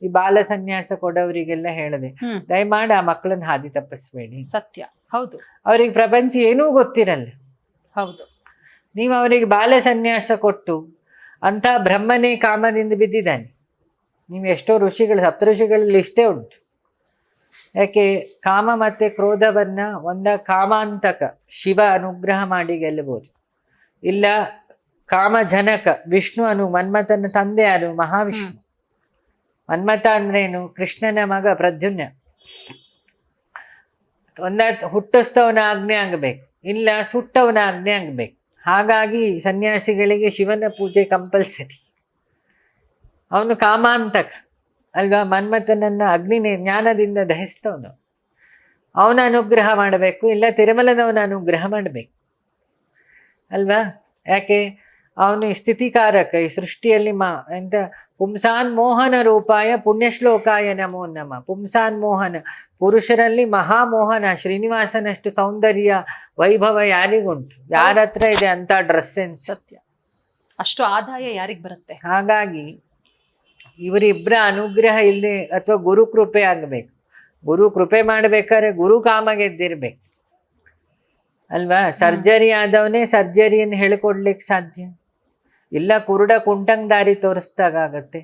ಈ ಬಾಲ ಸನ್ಯಾಸ ಕೊಡೋರಿಗೆಲ್ಲ ಹೇಳಿದೆ, ದಯಮಾಡಿ ಆ ಮಕ್ಕಳನ್ನ ಹಾದಿ ತಪ್ಪಿಸ್ಬೇಡಿ. ಸತ್ಯ, ಹೌದು. ಅವ್ರಿಗೆ ಪ್ರಪಂಚ ಏನೂ ಗೊತ್ತಿರಲ್ಲ. ಹೌದು. ನೀವು ಅವರಿಗೆ ಬಾಲ ಸನ್ಯಾಸ ಕೊಟ್ಟು ಅಂಥ ಬ್ರಹ್ಮನೇ ಕಾಮದಿಂದ ಬಿದ್ದಿದ್ದಾನೆ. ನೀವು ಎಷ್ಟೋ ಋಷಿಗಳು, ಸಪ್ತಋಷಿಗಳಲ್ಲಿ ಇಷ್ಟೇ ಉಂಟು. ಯಾಕೆ ಕಾಮ ಮತ್ತು ಕ್ರೋಧವನ್ನು ಕಾಮಾಂತಕ ಶಿವ ಅನುಗ್ರಹ ಮಾಡಿ ಗೆಲ್ಲಬಹುದು, ಇಲ್ಲ ಕಾಮಜನಕ ವಿಷ್ಣು ಮನ್ಮಥನ ತಂದೆ ಯಾರು? ಮಹಾವಿಷ್ಣು. ಮನ್ಮಥ ಅಂದ್ರೇನು? ಕೃಷ್ಣನ ಮಗ ಪ್ರದ್ಯುಮ್ನ. ಹುಟ್ಟಿಸ್ತವನ ಆಜ್ಞೆ ಆಗಬೇಕು, ಇಲ್ಲ ಸುಟ್ಟವನ ಆಜ್ಞೆ ಆಗಬೇಕು. ಹಾಗಾಗಿ ಸನ್ಯಾಸಿಗಳಿಗೆ ಶಿವನ ಪೂಜೆ ಕಂಪಲ್ಸರಿ. ಅವನು ಕಾಮಾಂತಕ ಅಲ್ವಾ? ಮನ್ಮಥನನ್ನು ಜ್ಞಾನದಿಂದ ದಹಿಸ್ತವನು. ಅವನ ಅನುಗ್ರಹ ಮಾಡಬೇಕು, ಇಲ್ಲ ತಿರುಮಲದವನ ಅನುಗ್ರಹ ಮಾಡಬೇಕು ಅಲ್ವಾ? ಯಾಕೆ ಅವನು ಸ್ಥಿತಿಕಾರಕ. ಈ ಸೃಷ್ಟಿಯಲ್ಲಿ ಎಂತ ಪುಂಸಾನ್ ಮೋಹನ ರೂಪಾಯ ಪುಣ್ಯಶ್ಲೋಕಾಯ ನಮೋ ನಮಃ. ಪುಂಸಾನ್ ಮೋಹನ, ಪುರುಷರಲ್ಲಿ ಮಹಾಮೋಹನ. ಶ್ರೀನಿವಾಸನಷ್ಟು ಸೌಂದರ್ಯ ವೈಭವ ಯಾರಿಗುಂಟು? ಯಾರ ಹತ್ರ ಇದೆ ಅಂತ ಡ್ರೆಸ್ ಸೆನ್ಸ್? ಸತ್ಯ. ಅಷ್ಟು ಆದಾಯ ಯಾರಿಗೆ ಬರುತ್ತೆ? ಹಾಗಾಗಿ ಇವರಿಬ್ಬರ ಅನುಗ್ರಹ ಇಲ್ಲದೆ, ಅಥವಾ ಗುರು ಕೃಪೆ ಆಗಬೇಕು. ಗುರು ಕೃಪೆ ಮಾಡಬೇಕಾದ್ರೆ ಗುರು ಕಾಮ ಗೆದ್ದಿರ್ಬೇಕು ಅಲ್ವಾ? ಸರ್ಜರಿ ಆದವನೇ ಸರ್ಜರಿಯನ್ನು ಹೇಳ್ಕೊಡ್ಲಿಕ್ಕೆ ಸಾಧ್ಯ ಇಲ್ಲ. ಕುರುಡ ಕುಂಟಂಗ್ ದಾರಿ ತೋರಿಸ್ದಾಗತ್ತೆ.